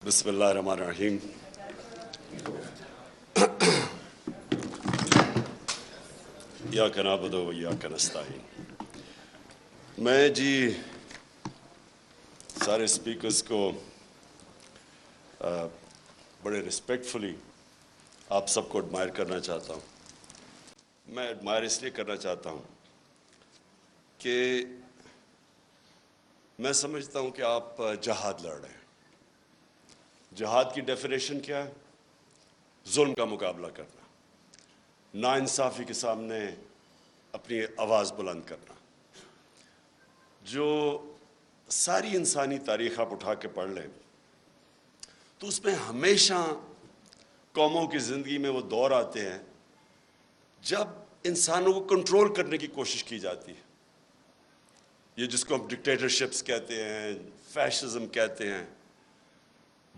بسم اللہ الرحمن الرحیم۔ ایاک نعبد و ایاک نستعین۔ میں سارے اسپیکرز کو بڑے رسپیکٹفلی آپ سب کو ایڈمائر کرنا چاہتا ہوں۔ میں ایڈمائر اس لیے کرنا چاہتا ہوں کہ میں سمجھتا ہوں کہ آپ جہاد لڑ رہے ہیں۔ جہاد کی ڈیفینیشن کیا ہے؟ ظلم کا مقابلہ کرنا، ناانصافی کے سامنے اپنی آواز بلند کرنا۔ جو ساری انسانی تاریخ آپ اٹھا کے پڑھ لیں تو اس میں ہمیشہ قوموں کی زندگی میں وہ دور آتے ہیں جب انسانوں کو کنٹرول کرنے کی کوشش کی جاتی ہے۔ یہ جس کو ہم ڈکٹیٹرشپس کہتے ہیں، فیشزم کہتے ہیں،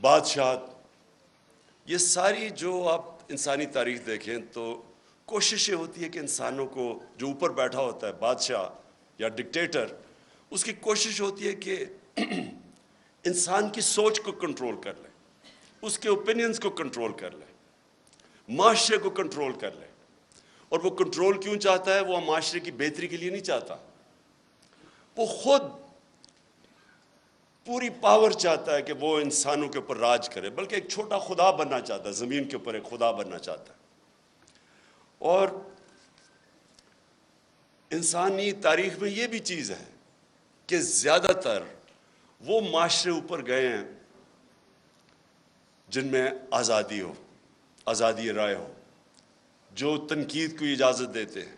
بادشاہت، یہ ساری جو آپ انسانی تاریخ دیکھیں تو کوشش یہ ہوتی ہے کہ انسانوں کو، جو اوپر بیٹھا ہوتا ہے بادشاہ یا ڈکٹیٹر، اس کی کوشش ہوتی ہے کہ انسان کی سوچ کو کنٹرول کر لے، اس کے اوپینینز کو کنٹرول کر لے، معاشرے کو کنٹرول کر لے۔ اور وہ کنٹرول کیوں چاہتا ہے؟ وہ معاشرے کی بہتری کے لیے نہیں چاہتا، وہ خود پوری پاور چاہتا ہے کہ وہ انسانوں کے اوپر راج کرے، بلکہ ایک چھوٹا خدا بننا چاہتا ہے، زمین کے اوپر ایک خدا بننا چاہتا ہے۔ اور انسانی تاریخ میں یہ بھی چیز ہے کہ زیادہ تر وہ معاشرے اوپر گئے ہیں جن میں آزادی ہو، آزادی رائے ہو، جو تنقید کو اجازت دیتے ہیں،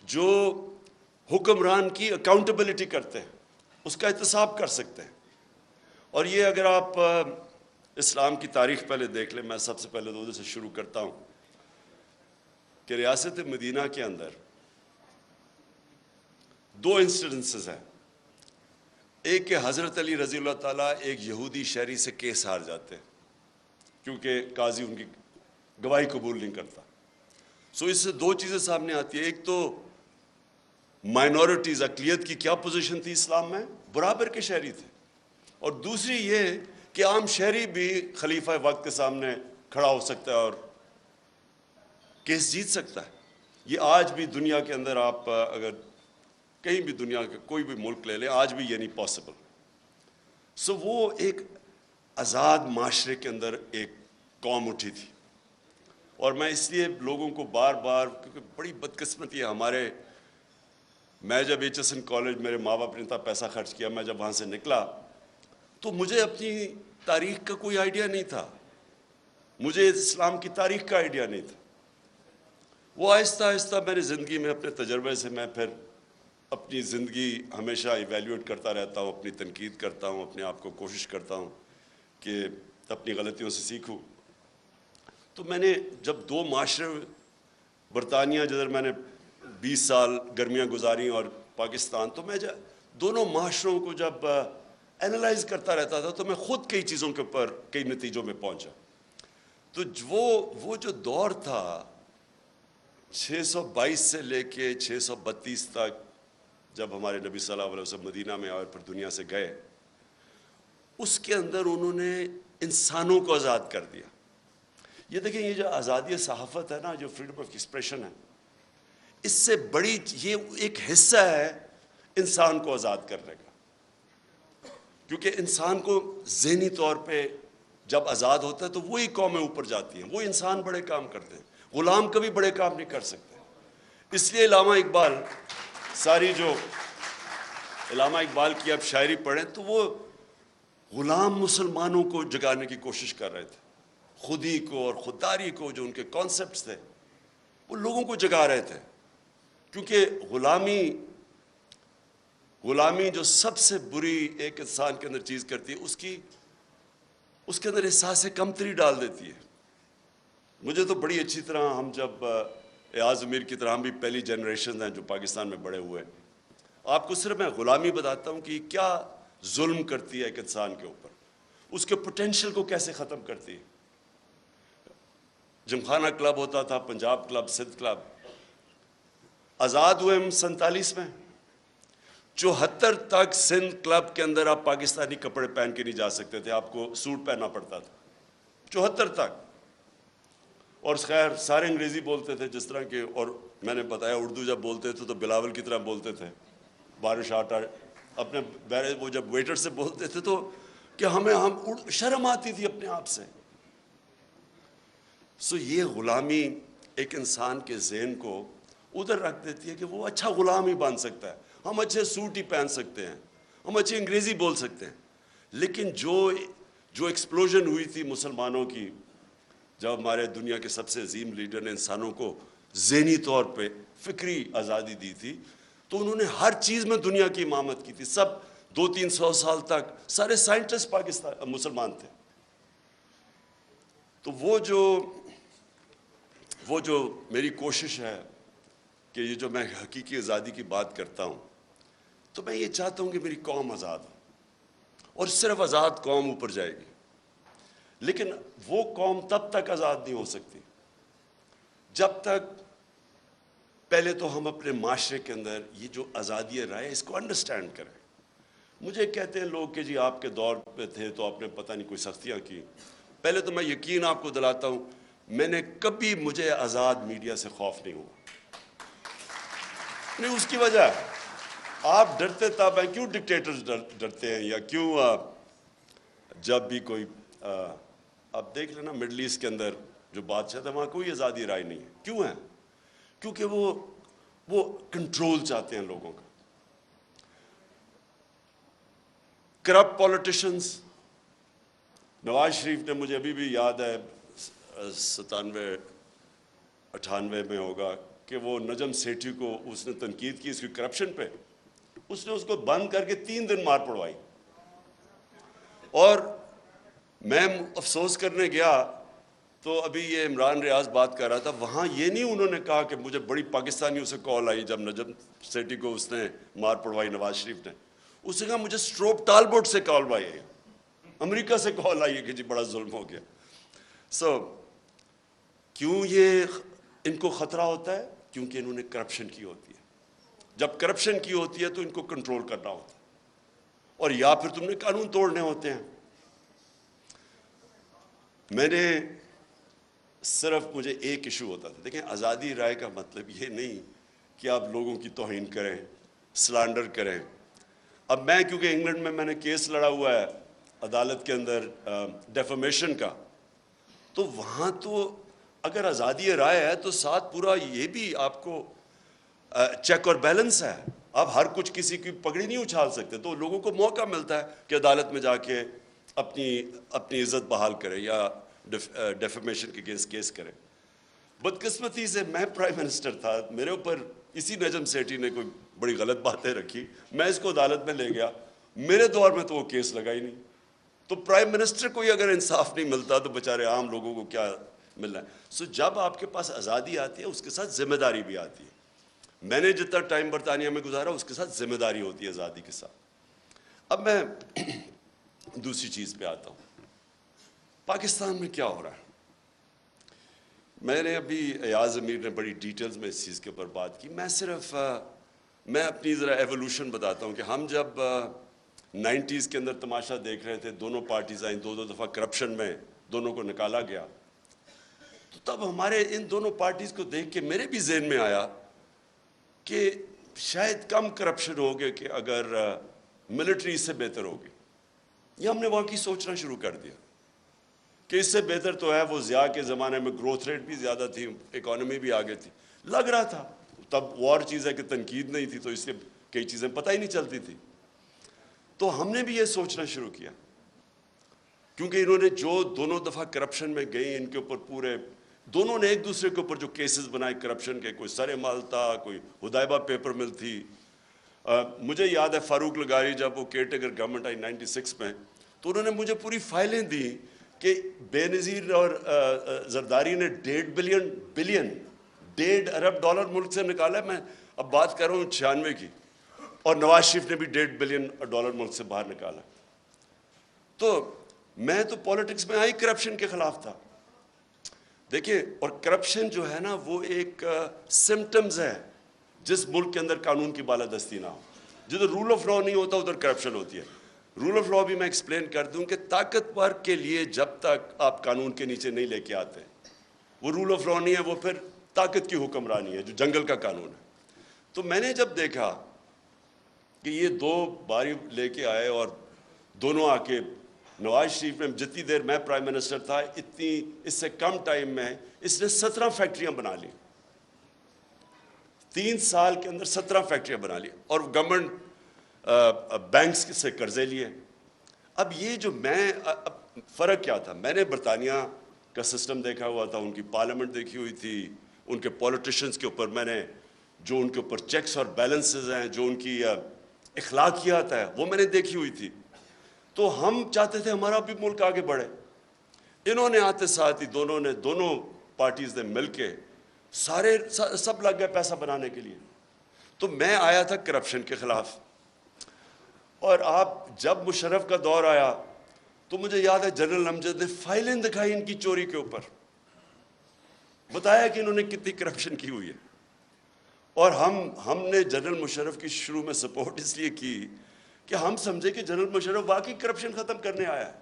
جو حکمران کی اکاؤنٹیبلٹی کرتے ہیں، اس کا احتساب کر سکتے ہیں۔ اور یہ اگر آپ اسلام کی تاریخ پہلے دیکھ لیں، میں سب سے پہلے تو سے شروع کرتا ہوں کہ ریاست مدینہ کے اندر دو انسیڈنسز ہیں۔ ایک کہ حضرت علی رضی اللہ تعالیٰ ایک یہودی شہری سے کیس ہار جاتے ہیں کیونکہ قاضی ان کی گواہی قبول نہیں کرتا۔ اس سے دو چیزیں سامنے آتی ہیں۔ ایک تو مائنورٹیز، اقلیت کی کیا پوزیشن تھی اسلام میں؟ برابر کے شہری تھے۔ اور دوسری یہ کہ عام شہری بھی خلیفہ وقت کے سامنے کھڑا ہو سکتا ہے اور کیس جیت سکتا ہے۔ یہ آج بھی دنیا کے اندر، آپ اگر کہیں بھی دنیا کا کوئی بھی ملک لے لیں، آج بھی یہ نہیں پاسبل۔ وہ ایک آزاد معاشرے کے اندر ایک قوم اٹھی تھی۔ اور میں اس لیے لوگوں کو بار بار، کیونکہ بڑی بدقسمتی ہے میں جب HSN کالج، میرے ماں باپ نے اتنا پیسہ خرچ کیا، میں جب وہاں سے نکلا تو مجھے اپنی تاریخ کا کوئی آئیڈیا نہیں تھا، مجھے اسلام کی تاریخ کا آئیڈیا نہیں تھا۔ وہ آہستہ آہستہ میری زندگی میں، اپنے تجربے سے، میں پھر اپنی زندگی ہمیشہ ایویلیویٹ کرتا رہتا ہوں، اپنی تنقید کرتا ہوں، اپنے آپ کو کوشش کرتا ہوں کہ اپنی غلطیوں سے سیکھوں۔ تو میں نے جب دو معاشرے، برطانیہ جدھر میں نے 20 سال گرمیاں گزاری اور پاکستان، تو میں دونوں معاشروں کو جب اینالائز کرتا رہتا تھا تو میں خود کئی چیزوں کے اوپر کئی نتیجوں میں پہنچا۔ تو وہ جو دور تھا 622 سے لے کے 632 تک، جب ہمارے نبی صلی اللہ علیہ وسلم مدینہ میں آئے اور پھر دنیا سے گئے، اس کے اندر انہوں نے انسانوں کو آزاد کر دیا۔ یہ دیکھیں، یہ جو آزادی صحافت ہے نا، جو فریڈم آف ایکسپریشن ہے، اس سے بڑی یہ ایک حصہ ہے انسان کو آزاد کرنے کا۔ کیونکہ انسان کو ذہنی طور پہ جب آزاد ہوتا ہے تو وہی قومیں اوپر جاتی ہیں، وہ انسان بڑے کام کرتے ہیں، غلام کبھی بڑے کام نہیں کر سکتے۔ اس لیے علامہ اقبال، علامہ اقبال کی آپ شاعری پڑھیں تو وہ غلام مسلمانوں کو جگانے کی کوشش کر رہے تھے، خودی کو اور خودداری کو، جو ان کے کانسیپٹس تھے، وہ لوگوں کو جگا رہے تھے۔ کیونکہ غلامی جو سب سے بری ایک انسان کے اندر چیز کرتی ہے، اس کے اندر احساس کمتری ڈال دیتی ہے۔ مجھے تو بڑی اچھی طرح، ہم جب ایاز امیر کی طرح، ہم بھی پہلی جنریشن ہیں جو پاکستان میں بڑے ہوئے، آپ کو صرف میں غلامی بتاتا ہوں کہ یہ کیا ظلم کرتی ہے ایک انسان کے اوپر، اس کے پوٹینشیل کو کیسے ختم کرتی ہے۔ جمخانہ کلب ہوتا تھا، پنجاب کلب، سندھ کلب، آزاد ہوئے ہم 47 میں، 74 تک سندھ کلب کے اندر آپ پاکستانی کپڑے پہن کے نہیں جا سکتے تھے, آپ کو سوٹ پہننا پڑتا تھا 74 تک. اور خیر سارے انگریزی بولتے تھے جس طرح کہ, اور میں نے بتایا اردو جب بولتے تھے تو بلاول کی طرح بولتے تھے, بارش آٹا اپنے وہ جب ویٹر سے بولتے تھے تو کہ ہم شرم آتی تھی اپنے آپ سے. سو یہ غلامی ایک انسان کے ذہن کو ادھر رکھ دیتی ہے کہ وہ اچھا غلام ہی بن سکتا ہے, ہم اچھے سوٹ ہی پہن سکتے ہیں, ہم اچھی انگریزی بول سکتے ہیں. لیکن جو ایکسپلوژن ہوئی تھی مسلمانوں کی, جب ہمارے دنیا کے سب سے عظیم لیڈر نے انسانوں کو ذہنی طور پہ فکری آزادی دی تھی, تو انہوں نے ہر چیز میں دنیا کی امامت کی تھی. سب 200-300 سال تک سارے سائنٹسٹ پاکستان مسلمان تھے. تو وہ جو میری کوشش ہے کہ یہ جو میں حقیقی آزادی کی بات کرتا ہوں, تو میں یہ چاہتا ہوں کہ میری قوم آزاد ہو, اور صرف آزاد قوم اوپر جائے گی. لیکن وہ قوم تب تک آزاد نہیں ہو سکتی جب تک پہلے تو ہم اپنے معاشرے کے اندر یہ جو آزادی رائے اس کو انڈرسٹینڈ کریں. مجھے کہتے ہیں لوگ کہ جی آپ کے دور پہ تھے تو آپ نے پتہ نہیں کوئی سختیاں کی. پہلے تو میں یقین آپ کو دلاتا ہوں, میں نے کبھی مجھے آزاد میڈیا سے خوف نہیں ہوا. نہیں, اس کی وجہ آپ ڈرتے تب ہیں, کیوں ڈکٹیٹرز ڈرتے ہیں, یا کیوں جب بھی کوئی اب دیکھ لینا مڈل ایسٹ کے اندر جو بادشاہ تھا وہاں کوئی آزادی رائے نہیں ہے. کیوں ہے؟ کیونکہ وہ کنٹرول چاہتے ہیں لوگوں کا. کرپٹ پولیٹیشنز, نواز شریف نے, مجھے ابھی بھی یاد ہے 97-98 میں ہوگا کہ وہ نجم سیٹھی کو اس نے تنقید کی اس کی کرپشن پہ, اس نے اس کو بند کر کے 3 دن مار پڑوائی. اور میں افسوس کرنے گیا تو ابھی یہ عمران ریاض بات کر رہا تھا, وہاں یہ نہیں انہوں نے کہا کہ مجھے بڑی پاکستانیوں سے کال آئی جب نجم سیٹھی کو اس نے مار پڑوائی نواز شریف نے, اس نے کہا مجھے اسٹروپ ٹالبوٹ سے کال آئی ہے, امریکہ سے کال آئی ہے کہ جی بڑا ظلم ہو گیا. کیوں یہ ان کو خطرہ ہوتا ہے؟ کیونکہ انہوں نے کرپشن کی ہوتی ہے. جب کرپشن کی ہوتی ہے تو ان کو کنٹرول کرنا ہوتا ہے, اور یا پھر تم نے قانون توڑنے ہوتے ہیں. میں نے صرف مجھے ایک ایشو ہوتا تھا. دیکھیں, آزادی رائے کا مطلب یہ نہیں کہ آپ لوگوں کی توہین کریں, سلانڈر کریں. اب میں کیونکہ انگلینڈ میں نے کیس لڑا ہوا ہے عدالت کے اندر ڈیفیمیشن کا, تو وہاں تو اگر آزادی رائے ہے تو ساتھ پورا یہ بھی آپ کو چیک اور بیلنس ہے. آپ ہر کچھ کسی کی پگڑی نہیں اچھال سکتے, تو لوگوں کو موقع ملتا ہے کہ عدالت میں جا کے اپنی عزت بحال کرے یا ڈیفیمیشن کے کیس کرے. بدقسمتی سے میں پرائم منسٹر تھا, میرے اوپر اسی نجم سیٹھی نے کوئی بڑی غلط باتیں رکھی, میں اس کو عدالت میں لے گیا. میرے دور میں تو وہ کیس لگا ہی نہیں. تو پرائم منسٹر کو ہی اگر انصاف نہیں ملتا تو بیچارے عام لوگوں کو کیا ملنا ہے. جب آپ کے پاس آزادی آتی ہے اس کے ساتھ ذمہ داری بھی آتی ہے. میں نے جتنا ٹائم برطانیہ میں گزارا اس کے ساتھ ذمہ داری ہوتی ہے آزادی کے ساتھ. اب میں دوسری چیز پہ آتا ہوں, پاکستان میں کیا ہو رہا ہے. میں نے ابھی ایاز امیر نے بڑی ڈیٹیلز میں اس چیز کے اوپر بات کی. میں اپنی ذرا ایوولوشن بتاتا ہوں کہ ہم جب 90s کے اندر تماشا دیکھ رہے تھے, دونوں پارٹیز آئیں, 2 دفعہ کرپشن میں دونوں کو نکالا گیا, تو تب ہمارے ان دونوں پارٹیز کو دیکھ کے میرے بھی ذہن میں آیا کہ شاید کم کرپشن ہوگی کہ اگر ملٹری اس سے بہتر ہوگی. یہ ہم نے واقعی سوچنا شروع کر دیا کہ اس سے بہتر تو ہے. وہ ضیاء کے زمانے میں گروتھ ریٹ بھی زیادہ تھی, اکانومی بھی آگے تھی, لگ رہا تھا. تب وہ چیز ہے کہ تنقید نہیں تھی تو اس سے کئی چیزیں پتہ ہی نہیں چلتی تھی. تو ہم نے بھی یہ سوچنا شروع کیا, کیونکہ انہوں نے جو دونوں دفعہ کرپشن میں گئی, ان کے اوپر پورے دونوں نے ایک دوسرے کے اوپر جو کیسز بنائے کرپشن کے, کوئی سر مال تھا, کوئی حدیبہ پیپر مل تھی. مجھے یاد ہے فاروق لغاری جب وہ کیئر ٹیکر گورنمنٹ آئی 96 میں, تو انہوں نے مجھے پوری فائلیں دی کہ بے نظیر اور زرداری نے $1.5 ارب ملک سے نکالا. میں اب بات کر رہا ہوں 96 کی, اور نواز شریف نے بھی $1.5 بلین ملک سے باہر نکالا. تو میں تو پالیٹکس میں آئی کرپشن کے خلاف تھا. دیکھیں, اور کرپشن جو ہے نا وہ ایک سمٹمز ہے جس ملک کے اندر قانون کی بالادستی نہ ہو. جدھر رول آف لا نہیں ہوتا ادھر کرپشن ہوتی ہے. رول آف لا بھی میں ایکسپلین کر دوں کہ طاقتور کے لیے جب تک آپ قانون کے نیچے نہیں لے کے آتے وہ رول آف لا نہیں ہے, وہ پھر طاقت کی حکمرانی ہے جو جنگل کا قانون ہے. تو میں نے جب دیکھا کہ یہ دو باری لے کے آئے اور دونوں آ کے نواز شریف نے جتنی دیر میں پرائم منسٹر تھا اتنی اس سے کم ٹائم میں اس نے 17 فیکٹریاں بنا لی, 3 سال کے اندر 17 فیکٹریاں بنا لی اور گورنمنٹ بینکس سے قرضے لیے. اب یہ جو میں فرق کیا تھا, میں نے برطانیہ کا سسٹم دیکھا ہوا تھا, ان کی پارلیمنٹ دیکھی ہوئی تھی, ان کے پولیٹیشنز کے اوپر میں نے جو ان کے اوپر چیکس اور بیلنسز ہیں, جو ان کی اخلاقیات ہے وہ میں نے دیکھی ہوئی تھی. تو ہم چاہتے تھے ہمارا بھی ملک آگے بڑھے. انہوں نے آتے ساتھ ہی دونوں پارٹیز نے مل کے سب لگ گئے پیسہ بنانے کے لیے. تو میں آیا تھا کرپشن کے خلاف, اور آپ جب مشرف کا دور آیا تو مجھے یاد ہے جنرل امجد نے فائلیں دکھائی ان کی چوری کے اوپر, بتایا کہ انہوں نے کتنی کرپشن کی ہوئی ہے. اور ہم نے جنرل مشرف کی شروع میں سپورٹ اس لیے کی کہ ہم سمجھے کہ جنرل مشرف واقعی کرپشن ختم کرنے آیا ہے.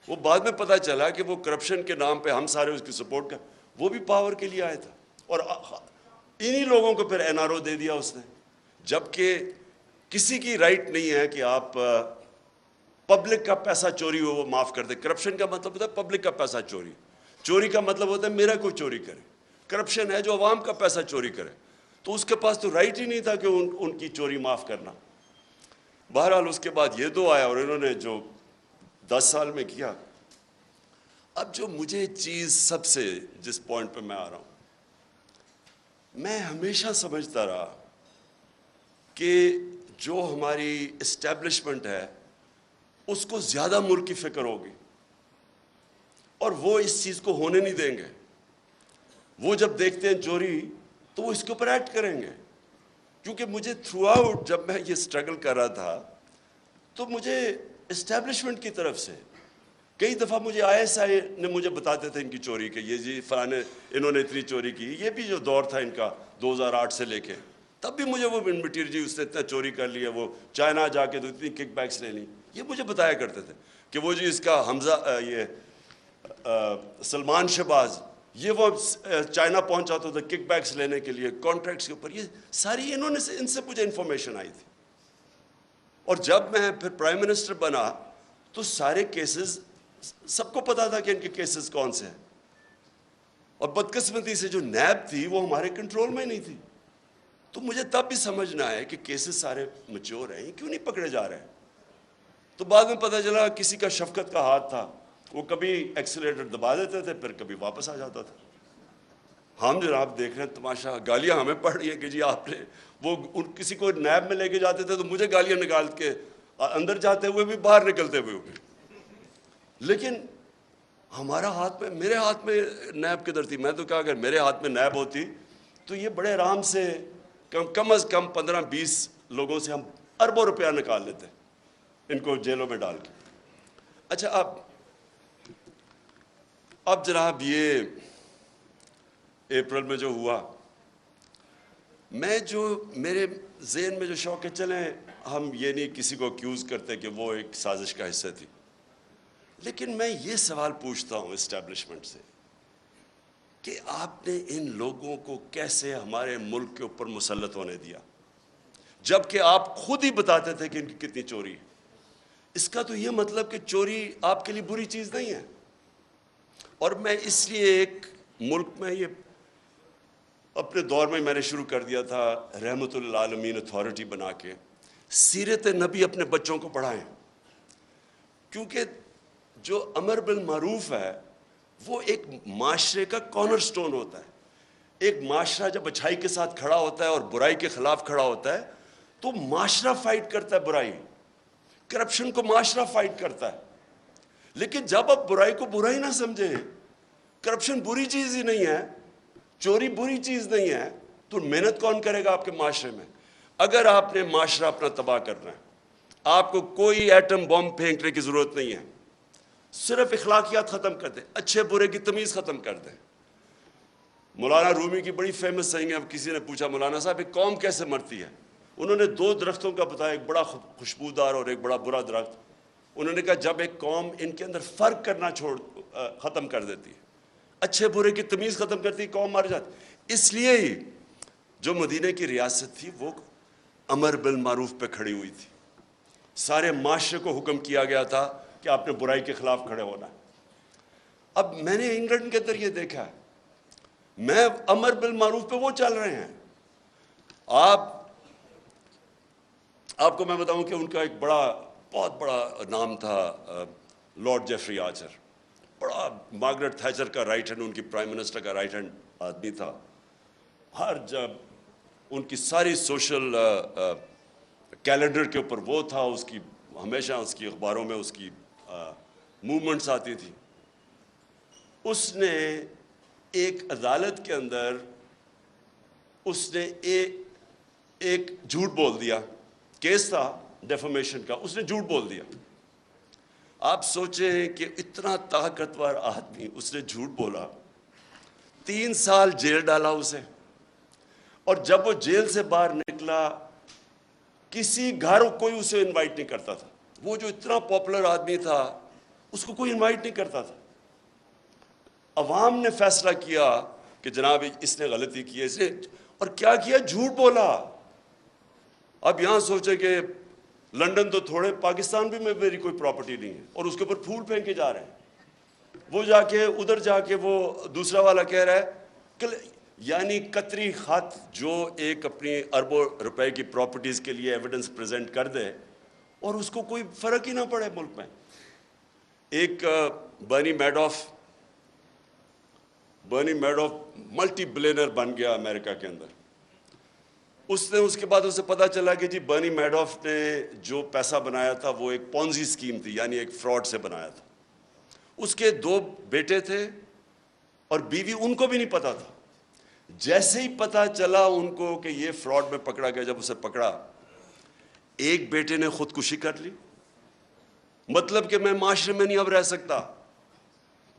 وہ بعد میں پتہ چلا کہ وہ کرپشن کے نام پہ ہم سارے اس کی سپورٹ کر, وہ بھی پاور کے لیے آیا تھا, اور انہی لوگوں کو پھر این آر او دے دیا اس نے, جبکہ کسی کی رائٹ نہیں ہے کہ آپ پبلک کا پیسہ چوری ہو وہ معاف کر دے. کرپشن کا مطلب ہوتا ہے پبلک کا پیسہ چوری کا مطلب ہوتا ہے میرا کوئی چوری کرے. کرپشن ہے جو عوام کا پیسہ چوری کرے, تو اس کے پاس تو رائٹ ہی نہیں تھا کہ ان کی چوری معاف کرنا. بہرحال اس کے بعد یہ دو آیا اور انہوں نے جو 10 سال میں کیا. اب جو مجھے چیز سب سے جس پوائنٹ پہ میں آ رہا ہوں, میں ہمیشہ سمجھتا رہا کہ جو ہماری اسٹیبلشمنٹ ہے اس کو زیادہ ملک کی فکر ہوگی اور وہ اس چیز کو ہونے نہیں دیں گے. وہ جب دیکھتے ہیں چوری تو وہ اس کے اوپر ایکٹ کریں گے. کیونکہ مجھے تھرو آؤٹ جب میں یہ سٹرگل کر رہا تھا تو مجھے اسٹیبلشمنٹ کی طرف سے کئی دفعہ مجھے آئی ایس آئی نے مجھے بتاتے تھے ان کی چوری کے, یہ جی فلانے انہوں نے اتنی چوری کی. یہ بھی جو دور تھا ان کا 2008 سے لے کے, تب بھی مجھے وہ مٹیریل جی اس نے اتنا چوری کر لیا, وہ چائنا جا کے تو اتنی کک بیکس لے لی, یہ مجھے بتایا کرتے تھے کہ وہ جی اس کا حمزہ یہ سلمان شہباز یہ وہ چائنا پہنچا تھا کک بیکس لینے کے لیے کانٹریکٹس کے اوپر. یہ ساری انہوں نے ان سے مجھے انفارمیشن آئی تھی. اور جب میں پھر پرائم منسٹر بنا تو سارے کیسز سب کو پتا تھا کہ ان کے کیسز کون سے ہیں, اور بدقسمتی سے جو نیب تھی وہ ہمارے کنٹرول میں نہیں تھی. تو مجھے تب بھی سمجھنا ہے کہ کیسز سارے میچور ہیں, کیوں نہیں پکڑے جا رہے ہیں. تو بعد میں پتہ چلا کسی کا شفقت کا ہاتھ تھا, وہ کبھی ایکسیلیٹر دبا دیتے تھے پھر کبھی واپس آ جاتا تھا. ہم جناب دیکھ رہے ہیں تماشا, گالیاں ہمیں پڑ رہی ہیں کہ جی آپ نے وہ کسی کو نیب میں لے کے جاتے تھے تو مجھے گالیاں نکال کے اندر جاتے ہوئے بھی باہر نکلتے ہوئے بھی. لیکن ہمارا ہاتھ میں, میرے ہاتھ میں نیب کدھر تھی. میں تو کہا اگر میرے ہاتھ میں نیب ہوتی تو یہ بڑے آرام سے کم از کم 15-20 لوگوں سے ہم اربوں روپیہ نکال لیتے ان کو جیلوں میں ڈال کے. اچھا اب جناب یہ اپریل میں جو ہوا, میں جو میرے ذہن میں جو شوق ہے, چلیں ہم یہ نہیں کسی کو اکیوز کرتے کہ وہ ایک سازش کا حصہ تھی, لیکن میں یہ سوال پوچھتا ہوں اسٹیبلشمنٹ سے کہ آپ نے ان لوگوں کو کیسے ہمارے ملک کے اوپر مسلط ہونے دیا جبکہ آپ خود ہی بتاتے تھے کہ ان کی کتنی چوری ہے. اس کا تو یہ مطلب کہ چوری آپ کے لیے بری چیز نہیں ہے. اور میں اس لیے ایک ملک میں یہ اپنے دور میں نے شروع کر دیا تھا رحمت للعالمین اتھارٹی بنا کے سیرت نبی اپنے بچوں کو پڑھائیں, کیونکہ جو امر بالمعروف ہے وہ ایک معاشرے کا کارنر سٹون ہوتا ہے. ایک معاشرہ جب اچھائی کے ساتھ کھڑا ہوتا ہے اور برائی کے خلاف کھڑا ہوتا ہے تو معاشرہ فائٹ کرتا ہے برائی, کرپشن کو معاشرہ فائٹ کرتا ہے. لیکن جب آپ برائی کو برائی نہ سمجھیں, کرپشن بری چیز ہی نہیں ہے, چوری بری چیز نہیں ہے, تو محنت کون کرے گا آپ کے معاشرے میں؟ اگر آپ نے معاشرہ اپنا تباہ کرنا ہے, آپ کو کوئی ایٹم بم پھینکنے کی ضرورت نہیں ہے, صرف اخلاقیات ختم کر دیں, اچھے برے کی تمیز ختم کر دیں. مولانا رومی کی بڑی فیمس سینگ ہے, اب کسی نے پوچھا مولانا صاحب ایک قوم کیسے مرتی ہے, انہوں نے 2 درختوں کا بتایا، ایک بڑا خوشبودار اور ایک بڑا برا درخت. انہوں نے کہا جب ایک قوم ان کے اندر فرق کرنا ختم کر دیتی ہے، اچھے برے کی تمیز ختم کرتی ہے، قوم مر جاتی. اس لیے ہی جو مدینہ کی ریاست تھی وہ امر بالمعروف پہ کھڑی ہوئی تھی. سارے معاشرے کو حکم کیا گیا تھا کہ آپ نے برائی کے خلاف کھڑے ہونا ہے. اب میں نے انگلینڈ کے اندر یہ دیکھا ہے، میں امر بالمعروف پہ وہ چل رہے ہیں. آپ کو میں بتاؤں کہ ان کا ایک بہت بڑا نام تھا لارڈ جیفری آرچر. بڑا مارگریٹ تھیچر کا رائٹ ہینڈ، ان کی پرائم منسٹر کا رائٹ ہینڈ آدمی تھا. ہر جب ان کی ساری سوشل کیلنڈر کے اوپر وہ تھا، اس کی ہمیشہ اس کی اخباروں میں اس کی موومنٹس آتی تھی. اس نے ایک عدالت کے اندر اس نے ایک جھوٹ بول دیا. کیس تھا ڈیفامیشن کا، اس نے جھوٹ بول دیا. آپ سوچیں کہ اتنا طاقتور آدمی، اس نے جھوٹ بولا، 3 سال جیل ڈالا اسے. اور جب وہ جیل سے باہر نکلا کسی گھر کوئی اسے انوائٹ نہیں کرتا تھا. وہ جو اتنا پاپولر آدمی تھا اس کو کوئی انوائٹ نہیں کرتا تھا. عوام نے فیصلہ کیا کہ جناب اس نے غلطی کی ہے، اس نے اور کیا کیا، جھوٹ بولا. اب یہاں سوچیں کہ لنڈن تو تھوڑے، پاکستان بھی میں میری کوئی پراپرٹی نہیں ہے، اور اس کے اوپر پھول پھینکے جا رہے ہیں. وہ جا کے ادھر جا کے وہ دوسرا والا کہہ رہا ہے کہ یعنی قطری خط جو ایک اپنی اربوں روپے کی پراپرٹیز کے لیے ایویڈنس پریزنٹ کر دے اور اس کو کوئی فرق ہی نہ پڑے ملک میں. ایک برنی میڈوف ملٹی بلینر بن گیا امریکہ کے اندر. اس کے بعد اسے پتا چلا کہ جی برنی میڈوف نے جو پیسہ بنایا تھا وہ ایک پونزی اسکیم تھی، یعنی ایک فراڈ سے بنایا تھا. اس کے 2 بیٹے تھے اور بیوی، ان کو بھی نہیں پتا تھا. جیسے ہی پتا چلا ان کو کہ یہ فراڈ میں پکڑا گیا، جب اسے پکڑا، ایک بیٹے نے خودکشی کر لی، مطلب کہ میں معاشرے میں نہیں اب رہ سکتا.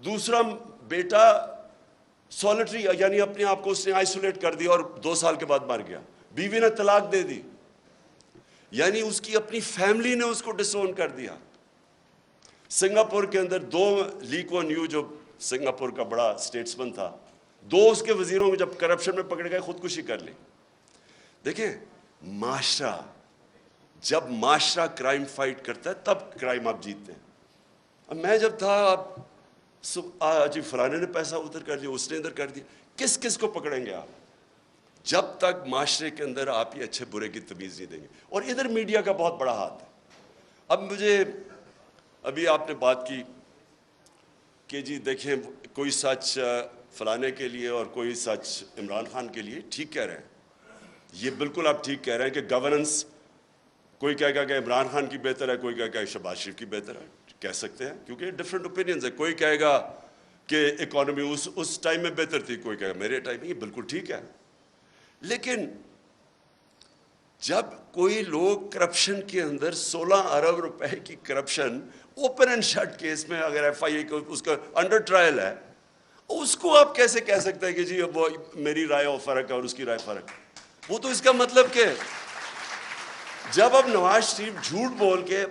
دوسرا بیٹا سولٹری، یعنی اپنے آپ کو اس نے آئسولیٹ کر دیا اور 2 سال کے بعد مر گیا. بیوی نے طلاق دے دی، یعنی اس کی اپنی فیملی نے اس کو ڈس اون کر دیا. سنگاپور کے اندر 2 لی کوان یو جو سنگاپور کا بڑا اسٹیٹسمن تھا، 2 اس کے وزیروں میں جب کرپشن میں پکڑے گئے خودکشی کر لی. دیکھیں معاشرہ، جب معاشرہ کرائم فائٹ کرتا ہے تب کرائم آپ جیتتے ہیں. اب میں جب تھا جی فلانے نے پیسہ ادھر کر دیا، اس نے ادھر کر دیا، کس کو پکڑیں گے آپ جب تک معاشرے کے اندر آپ یہ اچھے برے کی تمیز نہیں دیں گے. اور ادھر میڈیا کا بہت بڑا ہاتھ ہے. اب ابھی آپ نے بات کی کہ جی دیکھیں کوئی سچ فلانے کے لیے اور کوئی سچ عمران خان کے لیے. ٹھیک کہہ رہے ہیں، یہ بالکل آپ ٹھیک کہہ رہے ہیں کہ گورننس، کوئی کہے گا کہ عمران خان کی بہتر ہے، کوئی کہے گا کہ شہباز شریف کی بہتر ہے. کہہ سکتے ہیں کیونکہ ڈفرینٹ اوپینینز ہے. کوئی کہے گا کہ اکانومی اس ٹائم میں بہتر تھی، کوئی کہے گا میرے ٹائم میں. یہ بالکل ٹھیک ہے. لیکن جب کوئی لوگ کرپشن کے اندر 16 ارب روپے کی corruption open and shut case میں اگر ایف آئی اے کو اس کا انڈر ٹرائل ہے، اس کو آپ کیسے کہہ سکتے ہیں کہ جی اب وہ میری رائے اور فرق ہے اور اس کی رائے فرق ہے. وہ تو اس کا مطلب کہ جب اب نواز شریف جھوٹ بول کے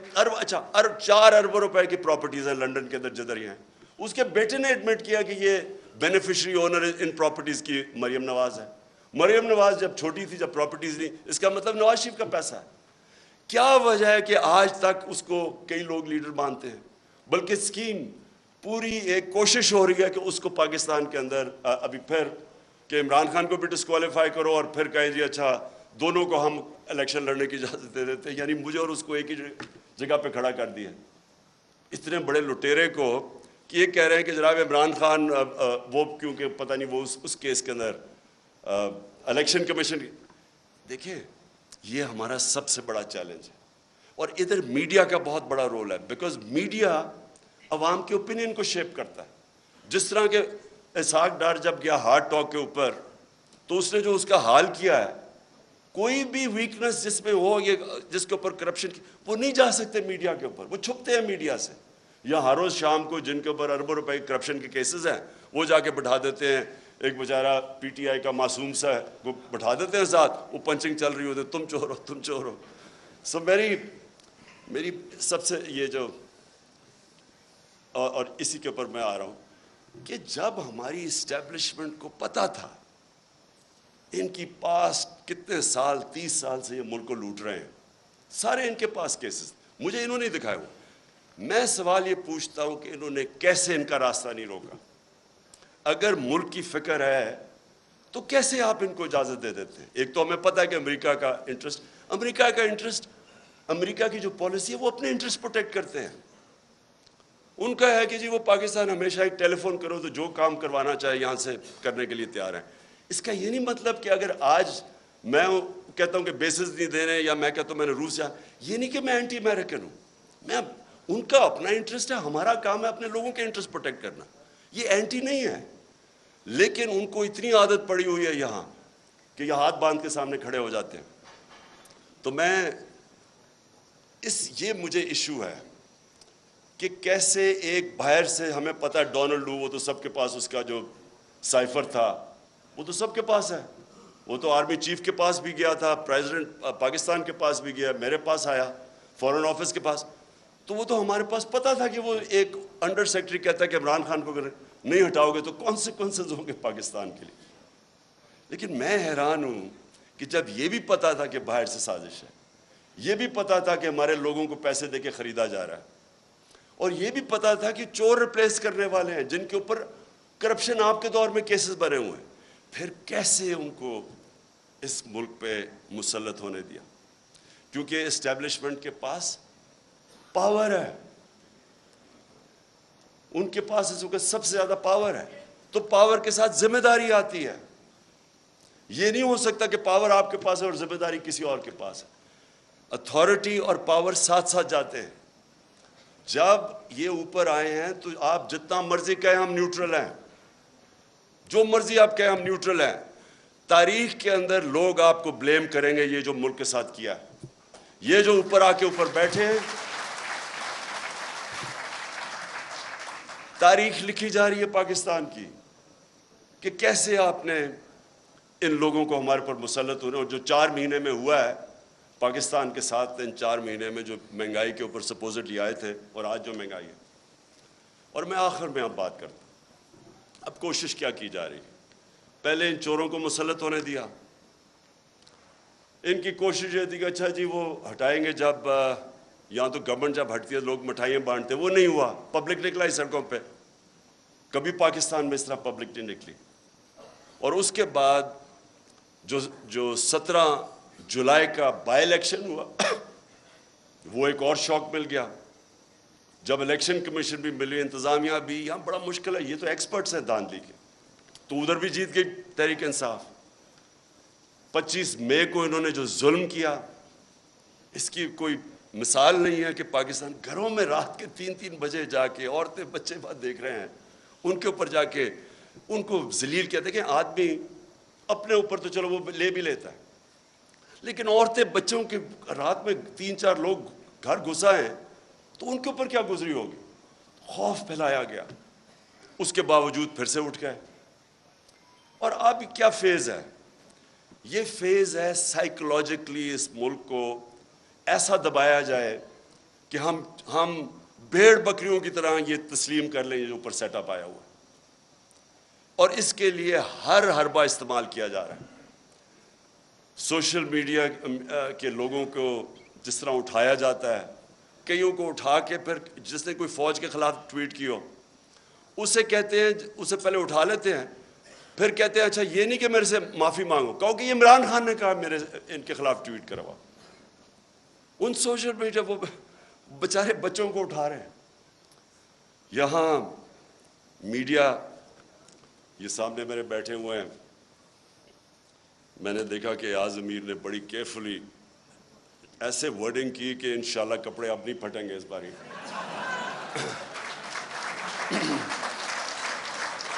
4 ارب روپے کی پراپرٹیز ہیں لنڈن کے اندر جدھر ہیں، اس کے بیٹے نے ایڈمٹ کیا کہ یہ بینیفیشری اونر ان پراپرٹیز کی مریم نواز ہے. مریم نواز جب چھوٹی تھی، جب پراپرٹیز نہیں، اس کا مطلب نواز شریف کا پیسہ ہے. کیا وجہ ہے کہ آج تک اس کو کئی لوگ لیڈر مانتے ہیں؟ بلکہ اسکیم پوری ایک کوشش ہو رہی ہے کہ اس کو پاکستان کے اندر ابھی پھر کہ عمران خان کو بھی ڈسکوالیفائی کرو اور پھر کہیں جی اچھا دونوں کو ہم الیکشن لڑنے کی اجازت دے دیتے ہیں. یعنی مجھے اور اس کو ایک ہی جگہ پہ کھڑا کر دیا. اتنے بڑے لٹیرے کو کہ یہ کہہ رہے ہیں کہ جناب عمران خان وہ کیونکہ پتہ نہیں وہ اس کیس کے اندر الیکشن کمیشن. دیکھیں یہ ہمارا سب سے بڑا چیلنج ہے. اور ادھر میڈیا کا بہت بڑا رول ہے، بیکاز میڈیا عوام کے اوپینین کو شیپ کرتا ہے. جس طرح کہ اسحاق ڈار جب گیا ہارٹ ٹاک کے اوپر تو اس نے جو اس کا حال کیا ہے، کوئی بھی ویکنس جس میں ہو، یہ جس کے اوپر کرپشن کی، وہ نہیں جا سکتے میڈیا کے اوپر، وہ چھپتے ہیں میڈیا سے. یا ہر روز شام کو جن کے اوپر اربوں روپے کرپشن کے کیسز ہیں وہ جا کے بٹھا دیتے ہیں ایک بیچارہ پی ٹی آئی کا معصوم سا ہے وہ بٹھا دیتے ہیں ساتھ, وہ پنچنگ چل رہی ہوتی ہے, تم چور ہو تم چور ہو. سو میری سب سے یہ جو اور اسی کے اوپر میں آ رہا ہوں کہ جب ہماری اسٹیبلشمنٹ کو پتہ تھا ان کی پاس کتنے سال 30 سال سے یہ ملک کو لوٹ رہے ہیں, سارے ان کے پاس کیسز, مجھے انہوں نے دکھائے ہوئے, میں سوال یہ پوچھتا ہوں کہ انہوں نے کیسے ان کا راستہ نہیں روکا؟ اگر ملک کی فکر ہے تو کیسے آپ ان کو اجازت دے دیتے ہیں؟ ایک تو ہمیں پتہ ہے کہ امریکہ کا انٹرسٹ, امریکہ کی جو پالیسی ہے وہ اپنے انٹرسٹ پروٹیکٹ کرتے ہیں. ان کا ہے کہ جی وہ پاکستان ہمیشہ ایک ٹیلی فون کرو تو جو کام کروانا چاہے یہاں سے کرنے کے لیے تیار ہیں. اس کا یہ نہیں مطلب کہ اگر آج میں کہتا ہوں کہ بیسز نہیں دے رہے, یا میں کہتا ہوں میں نے روس یہ نہیں کہ میں اینٹی امریکن ہوں. میں ان کا اپنا انٹرسٹ ہے, ہمارا کام ہے اپنے لوگوں کے انٹرسٹ پروٹیکٹ کرنا, یہ اینٹی نہیں ہے. لیکن ان کو اتنی عادت پڑی ہوئی ہے یہاں کہ یہ ہاتھ باندھ کے سامنے کھڑے ہو جاتے ہیں. تو یہ مجھے ایشو ہے کہ کیسے ایک باہر سے, ہمیں پتہ ہے ڈونلڈ وہ تو سب کے پاس, اس کا جو سائفر تھا وہ تو سب کے پاس ہے, وہ تو آرمی چیف کے پاس بھی گیا تھا, پریزیڈنٹ پاکستان کے پاس بھی گیا, میرے پاس آیا, فورن آفس کے پاس, تو وہ تو ہمارے پاس پتہ تھا کہ وہ ایک انڈر سیکرٹری کہتا ہے کہ عمران خان کو اگر نہیں ہٹاؤ گے تو کانسیکوینسز ہوں گے پاکستان کے لیے. لیکن میں حیران ہوں کہ جب یہ بھی پتہ تھا کہ باہر سے سازش ہے, یہ بھی پتہ تھا کہ ہمارے لوگوں کو پیسے دے کے خریدا جا رہا ہے, اور یہ بھی پتہ تھا کہ چور ریپلیس کرنے والے ہیں جن کے اوپر کرپشن آپ کے دور میں کیسز بنے ہوئے ہیں, پھر کیسے ان کو اس ملک پہ مسلط ہونے دیا؟ کیونکہ اسٹیبلشمنٹ کے پاس پاور ہے, ان کے پاس اس وقت سب سے زیادہ پاور ہے, تو پاور کے ساتھ ذمہ داری آتی ہے. یہ نہیں ہو سکتا کہ پاور آپ کے پاس ہے اور ذمہ داری کسی اور کے پاس ہے. اتھارٹی اور پاور ساتھ ساتھ جاتے ہیں. جب یہ اوپر آئے ہیں تو آپ جتنا مرضی کہیں ہم نیوٹرل ہیں, جو مرضی آپ کہیں ہم نیوٹرل ہیں, تاریخ کے اندر لوگ آپ کو بلیم کریں گے یہ جو ملک کے ساتھ کیا ہے. یہ جو اوپر آ کے اوپر بیٹھے ہیں, تاریخ لکھی جا رہی ہے پاکستان کی کہ کیسے آپ نے ان لوگوں کو ہمارے پر مسلط ہونے, اور جو 4 مہینے میں ہوا ہے پاکستان کے ساتھ, ان 4 مہینے میں جو مہنگائی کے اوپر سپوزٹلی آئے تھے اور آج جو مہنگائی ہے. اور میں آخر میں اب بات کرتا ہوں, اب کوشش کیا کی جا رہی ہے؟ پہلے ان چوروں کو مسلط ہونے دیا, ان کی کوشش یہ تھی کہ اچھا جی وہ ہٹائیں گے, جب یہاں تو گورنمنٹ جب ہٹتی ہے لوگ مٹھائیاں بانٹتے, وہ نہیں ہوا, پبلک نکلا ہی سڑکوں پہ, کبھی پاکستان میں اس طرح پبلک نہیں نکلی. اور اس کے بعد جو 17 جولائی کا بائی الیکشن ہوا وہ ایک اور شوق مل گیا, جب الیکشن کمیشن بھی ملی, انتظامیہ بھی, یہاں بڑا مشکل ہے, یہ تو ایکسپرٹس ہیں دھاندلی کے, تو ادھر بھی جیت گئی تحریک انصاف. 25 مئی کو انہوں نے جو ظلم کیا, اس کی کوئی مثال نہیں ہے کہ پاکستان گھروں میں رات کے 3 بجے جا کے عورتیں بچے بات دیکھ رہے ہیں, ان کے اوپر جا کے ان کو ذلیل کیا. دیکھیں آدمی اپنے اوپر تو چلو وہ لے بھی لیتا ہے, لیکن عورتیں بچوں کے رات میں 3-4 لوگ گھر گھسا ہیں تو ان کے اوپر کیا گزری ہوگی؟ خوف پھیلایا گیا, اس کے باوجود پھر سے اٹھ گئے. اور اب کیا فیز ہے؟ یہ فیز ہے سائیکولوجیکلی اس ملک کو ایسا دبایا جائے کہ ہم بھیڑ بکریوں کی طرح یہ تسلیم کر لیں جو اوپر سیٹ اپ آیا ہوا ہے. اور اس کے لیے ہر حربہ استعمال کیا جا رہا ہے. سوشل میڈیا کے لوگوں کو جس طرح اٹھایا جاتا ہے, کئیوں کو اٹھا کے پھر جس نے کوئی فوج کے خلاف ٹویٹ کی ہو اسے کہتے ہیں, اسے پہلے اٹھا لیتے ہیں, پھر کہتے ہیں اچھا یہ نہیں کہ میرے سے معافی مانگو, کہو کہ یہ عمران خان نے کہا میرے ان کے خلاف ٹویٹ کروا. ان سوشل میڈیا وہ بیچارے بچوں کو اٹھا رہے ہیں. یہاں میڈیا یہ سامنے میرے بیٹھے ہوئے ہیں, میں نے دیکھا کہ اعظم امیر نے بڑی کیئرفلی ایسے ورڈنگ کی کہ انشاءاللہ کپڑے اب نہیں پھٹیں گے اس باری.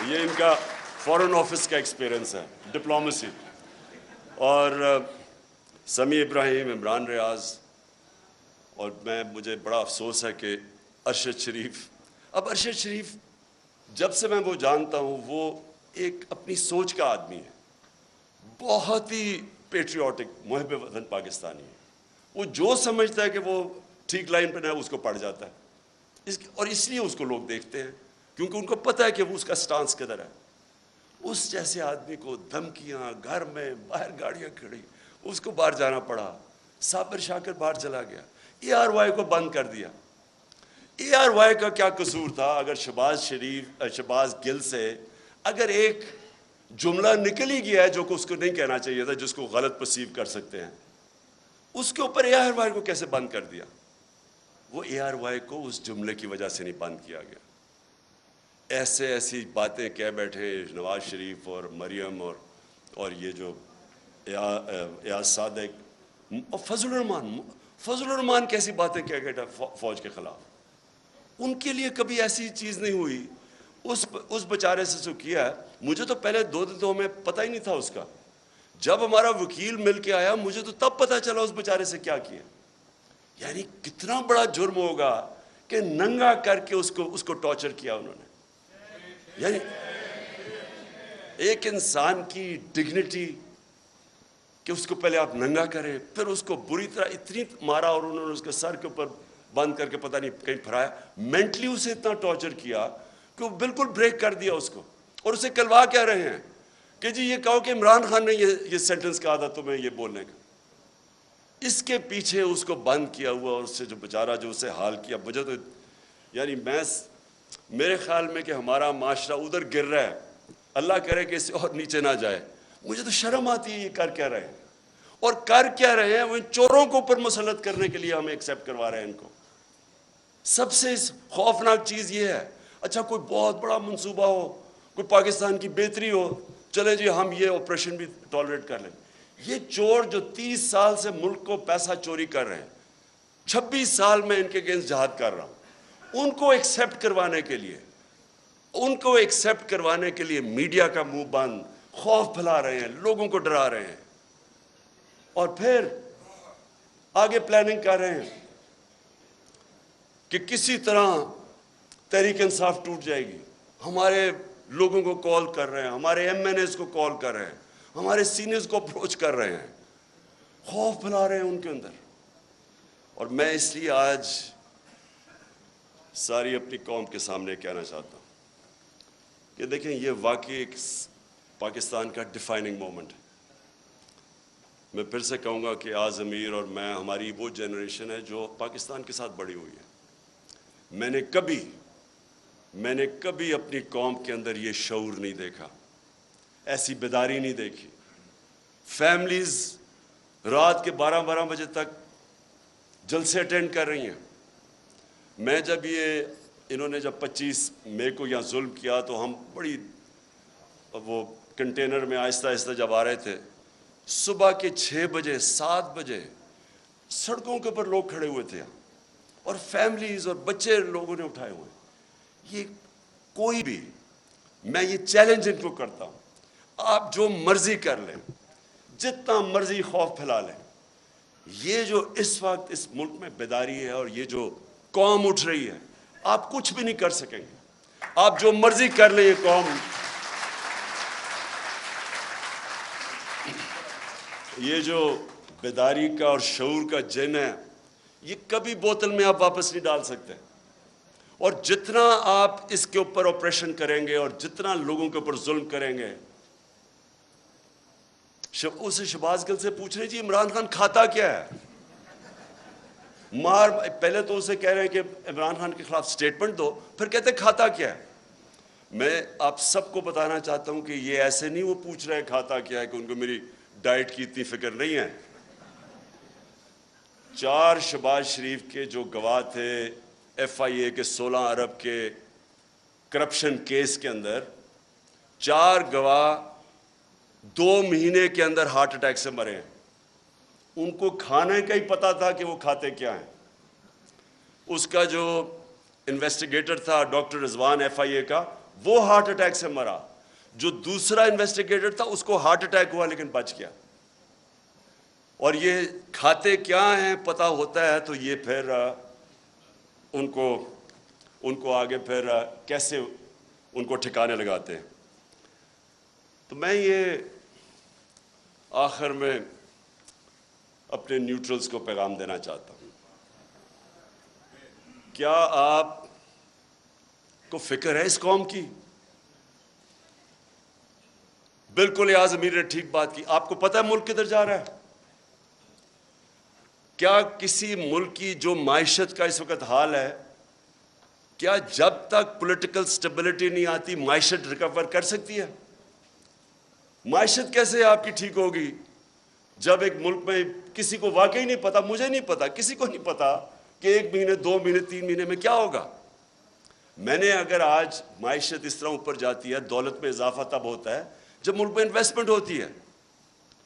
یہ ان کا فورن آفس کا ایکسپیرنس ہے, ڈپلومیسی. اور سمیع ابراہیم, عمران ریاض, اور مجھے بڑا افسوس ہے کہ ارشد شریف. اب ارشد شریف جب سے میں وہ جانتا ہوں وہ ایک اپنی سوچ کا آدمی ہے, بہت ہی پیٹریوٹک, محب وطن پاکستانی ہے. وہ جو سمجھتا ہے کہ وہ ٹھیک لائن پہ نہ ہے اس کو پڑ جاتا ہے, اور اس لیے اس کو لوگ دیکھتے ہیں کیونکہ ان کو پتہ ہے کہ وہ اس کا سٹانس کدھر ہے. اس جیسے آدمی کو دھمکیاں, گھر میں باہر گاڑیاں کھڑی, اس کو باہر جانا پڑا. صابر شاکر باہر چلا گیا, اے آر وائی کو بند کر دیا. اے آر وائی کا کیا قصور تھا؟ اگر شہباز گل سے اگر ایک جملہ نکل ہی گیا ہے جو کہ اس کو نہیں کہنا چاہیے تھا, جس کو غلط پرسیو کر سکتے ہیں, اس کے اوپر اے آر وائی کو کیسے بند کر دیا؟ وہ اے آر وائی کو اس جملے کی وجہ سے نہیں بند کیا گیا. ایسی باتیں کہہ بیٹھے نواز شریف اور مریم اور یہ جو ایاز صادق اور فضل الرحمان کیسی باتیں کہہ گئے فوج کے خلاف. ان کے لیے کبھی ایسی چیز نہیں ہوئی. اس بیچارے سے جو کیا ہے, مجھے تو پہلے 2 دن میں پتہ ہی نہیں تھا اس کا. جب ہمارا وکیل مل کے آیا مجھے تو تب پتہ چلا اس بیچارے سے کیا کیا. یعنی کتنا بڑا جرم ہوگا کہ ننگا کر کے اس کو ٹارچر کیا انہوں نے. یعنی ایک انسان کی ڈگنیٹی کہ اس کو پہلے آپ ننگا کریں, پھر اس کو بری طرح اتنی مارا اور انہوں نے اس کے سر کے اوپر بند کر کے پتہ نہیں کہیں پھرایا. مینٹلی اسے اتنا ٹارچر کیا کہ وہ بالکل بریک کر دیا اس کو, اور اسے کلوا کہہ رہے ہیں کہ جی یہ کہو کہ عمران خان نے یہ سینٹنس کہا تھا تمہیں یہ بولنے کا. اس کے پیچھے اس کو بند کیا ہوا, اور اس سے جو بیچارہ جو اسے حال کیا, مجھے تو یعنی میرے خیال میں کہ ہمارا معاشرہ ادھر گر رہا ہے, اللہ کرے کہ اس سے اور نیچے نہ جائے. مجھے تو شرم آتی ہے یہ کر کیا رہے ہیں, اور کر کیا رہے ہیں. وہ ان چوروں کو اوپر مسلط کرنے کے لیے ہمیں ایکسیپٹ کروا رہے ہیں ان کو. سب سے خوفناک چیز یہ ہے, اچھا کوئی بہت بڑا منصوبہ ہو, کوئی پاکستان کی بہتری ہو, چلے جی ہم یہ آپریشن بھی ٹالریٹ کر لیں. یہ چور جو 30 سال سے ملک کو پیسہ چوری کر رہے ہیں, 26 سال میں ان کے اگینسٹ جہاد کر رہا ہوں, ان کو ایکسیپٹ کروانے کے لیے میڈیا کا منہ بند, خوف پھیلا رہے ہیں, لوگوں کو ڈرا رہے ہیں, اور پھر آگے پلاننگ کر رہے ہیں کہ کسی طرح تحریک انصاف ٹوٹ جائے گی. ہمارے لوگوں کو کال کر رہے ہیں, ہمارے ایم این ایز کو کال کر رہے ہیں, ہمارے سینئرز کو اپروچ کر رہے ہیں, خوف پھیلا رہے ہیں ان کے اندر. اور میں اس لیے آج ساری اپنی قوم کے سامنے کہنا چاہتا ہوں کہ دیکھیں یہ واقعی ایک پاکستان کا ڈیفائننگ مومنٹ ہے. میں پھر سے کہوں گا کہ آز امیر اور میں, ہماری وہ جنریشن ہے جو پاکستان کے ساتھ بڑی ہوئی ہے. میں نے کبھی اپنی قوم کے اندر یہ شعور نہیں دیکھا, ایسی بیداری نہیں دیکھی. فیملیز رات کے 12 بجے تک جلسے اٹینڈ کر رہی ہیں. میں جب انہوں نے جب 25 مئی کو یہاں ظلم کیا تو ہم بڑی وہ کنٹینر میں آہستہ آہستہ جب آ رہے تھے, صبح کے 6 بجے 7 بجے سڑکوں کے اوپر لوگ کھڑے ہوئے تھے, اور فیملیز اور بچے لوگوں نے اٹھائے ہوئے. یہ کوئی بھی, میں یہ چیلنج ان کو کرتا ہوں, آپ جو مرضی کر لیں, جتنا مرضی خوف پھیلا لیں, یہ جو اس وقت اس ملک میں بیداری ہے اور یہ جو قوم اٹھ رہی ہے, آپ کچھ بھی نہیں کر سکیں گے. آپ جو مرضی کر لیں, یہ قوم, یہ جو بیداری کا اور شعور کا جن ہے, یہ کبھی بوتل میں آپ واپس نہیں ڈال سکتے. اور جتنا آپ اس کے اوپر آپریشن کریں گے اور جتنا لوگوں کے اوپر ظلم کریں گے, اسے شہباز گل سے پوچھ رہے جی عمران خان کھاتا کیا ہے, پہلے تو اسے کہہ رہے ہیں کہ عمران خان کے خلاف سٹیٹمنٹ دو, پھر کہتے کھاتا کیا ہے. میں آپ سب کو بتانا چاہتا ہوں کہ یہ ایسے نہیں وہ پوچھ رہے کھاتا کیا ہے کہ ان کو میری ڈائٹ کی اتنی فکر نہیں ہے. 4 شہباز شریف کے جو گواہ تھے ایف آئی اے کے 16 ارب کے کرپشن کیس کے اندر, 4 گواہ 2 مہینے کے اندر ہارٹ اٹیک سے مرے ہیں. ان کو کھانے کا ہی پتا تھا کہ وہ کھاتے کیا ہیں. اس کا جو انویسٹیگیٹر تھا ڈاکٹر رضوان ایف آئی اے کا, وہ ہارٹ اٹیک سے مرا. جو دوسرا انویسٹیگیٹر تھا اس کو ہارٹ اٹیک ہوا لیکن بچ گیا. اور یہ کھاتے کیا ہیں پتہ ہوتا ہے تو یہ پھر ان کو آگے پھر کیسے ان کو ٹھکانے لگاتے ہیں. تو میں یہ آخر میں اپنے نیوٹرلز کو پیغام دینا چاہتا ہوں. کیا آپ کو فکر ہے اس قوم کی؟ بالکل یاز امیر نے ٹھیک بات کی. آپ کو پتہ ہے ملک کدھر جا رہا ہے؟ کیا کسی ملک کی جو معیشت کا اس وقت حال ہے، کیا جب تک پولیٹیکل سٹیبلٹی نہیں آتی معیشت ریکور کر سکتی ہے؟ معیشت کیسے آپ کی ٹھیک ہوگی جب ایک ملک میں کسی کو واقعی نہیں پتا، مجھے نہیں پتا، کسی کو نہیں پتا کہ 1 مہینے 2 مہینے 3 مہینے میں کیا ہوگا. میں نے اگر آج معیشت اس طرح اوپر جاتی ہے، دولت میں اضافہ تب ہوتا ہے جب ملک میں انویسٹمنٹ ہوتی ہے،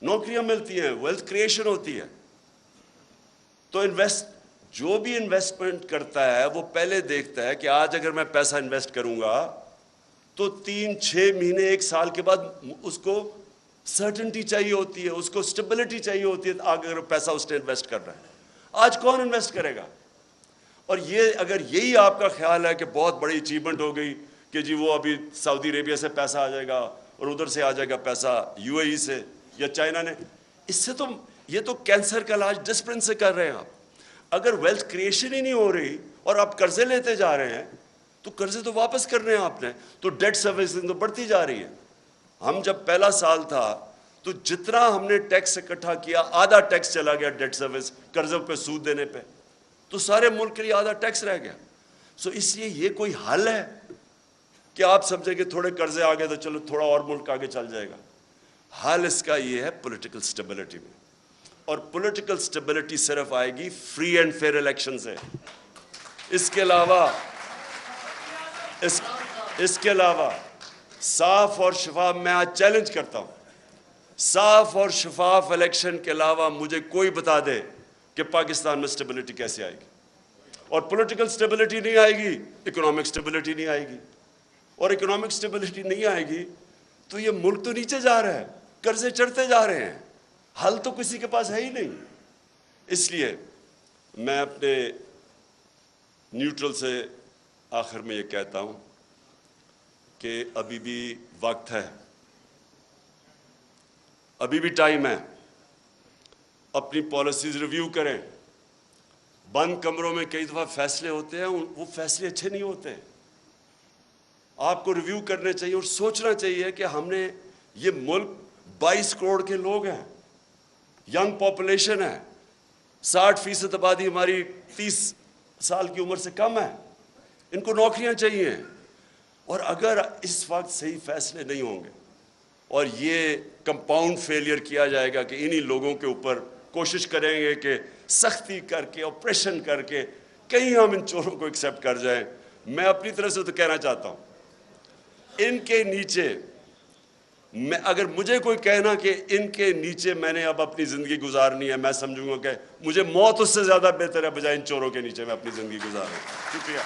نوکریاں ملتی ہیں، ویلتھ کریشن ہوتی ہے. تو جو بھی انویسٹمنٹ کرتا ہے وہ پہلے دیکھتا ہے کہ آج اگر میں پیسہ انویسٹ کروں گا تو 3-6 مہینے 1 سال کے بعد اس کو سرٹنٹی چاہیے ہوتی ہے، اس کو سٹیبلٹی چاہیے ہوتی ہے اگر پیسہ اس نے انویسٹ کر رہا ہے. آج کون انویسٹ کرے گا؟ اور یہ اگر یہی آپ کا خیال ہے کہ بہت بڑی اچیومنٹ ہو گئی کہ جی وہ ابھی سعودی عربیہ سے پیسہ آ جائے گا اور ادھر سے آ جائے گا پیسہ یو اے ای سے یا چائنا نے، اس سے تو یہ تو کینسر کا علاج ڈسپلن سے کر رہے ہیں آپ. اگر ویلتھ کریشن ہی نہیں ہو رہی اور آپ قرضے لیتے جا رہے ہیں تو قرضے تو واپس کرنے ہیں آپ نے، تو ڈیٹ سروسنگ تو بڑھتی جا رہی ہے. ہم جب پہلا سال تھا تو جتنا ہم نے ٹیکس اکٹھا کیا آدھا ٹیکس چلا گیا ڈیٹ سروس، قرضوں پہ سود دینے پہ، تو سارے ملک کے لیے آدھا ٹیکس رہ گیا. سو اس لیے یہ کوئی حل ہے کہ آپ سمجھیں کہ تھوڑے قرضے آ گئے تو چلو تھوڑا اور ملک آگے چل جائے گا؟ حل اس کا یہ ہے پولیٹیکل سٹیبلٹی میں، اور پولیٹیکل سٹیبلٹی صرف آئے گی فری اینڈ فیئر الیکشن سے. اس کے علاوہ صاف اور شفاف، میں آج چیلنج کرتا ہوں، صاف اور شفاف الیکشن کے علاوہ مجھے کوئی بتا دے کہ پاکستان میں سٹیبلٹی کیسے آئے گی. اور پولیٹیکل سٹیبلٹی نہیں آئے گی، اکنامک سٹیبلٹی نہیں آئے گی، اور اکنامک سٹیبلٹی نہیں آئے گی تو یہ ملک تو نیچے جا رہا ہے، قرضے چڑھتے جا رہے ہیں، حل تو کسی کے پاس ہے ہی نہیں. اس لیے میں اپنے نیوٹرل سے آخر میں یہ کہتا ہوں کہ ابھی بھی وقت ہے، ابھی بھی ٹائم ہے، اپنی پالیسیز ریویو کریں. بند کمروں میں کئی دفعہ فیصلے ہوتے ہیں، وہ فیصلے اچھے نہیں ہوتے. آپ کو ریویو کرنے چاہیے اور سوچنا چاہیے کہ ہم نے یہ ملک 22 کروڑ کے لوگ ہیں، ینگ پاپولیشن ہے، 60% آبادی ہماری 30 سال کی عمر سے کم ہے، ان کو نوکریاں چاہیے. اور اگر اس وقت صحیح فیصلے نہیں ہوں گے اور یہ کمپاؤنڈ فیلئر کیا جائے گا کہ انہی لوگوں کے اوپر کوشش کریں گے کہ سختی کر کے آپریشن کر کے کہیں ہم ان چوروں کو ایکسیپٹ کر جائیں. میں اپنی طرف سے تو کہنا چاہتا ہوں ان کے نیچے، میں اگر مجھے کوئی کہنا کہ ان کے نیچے میں نے اب اپنی زندگی گزارنی ہے، میں سمجھوں گا کہ مجھے موت اس سے زیادہ بہتر ہے بجائے ان چوروں کے نیچے میں اپنی زندگی گزاروں. شکریہ.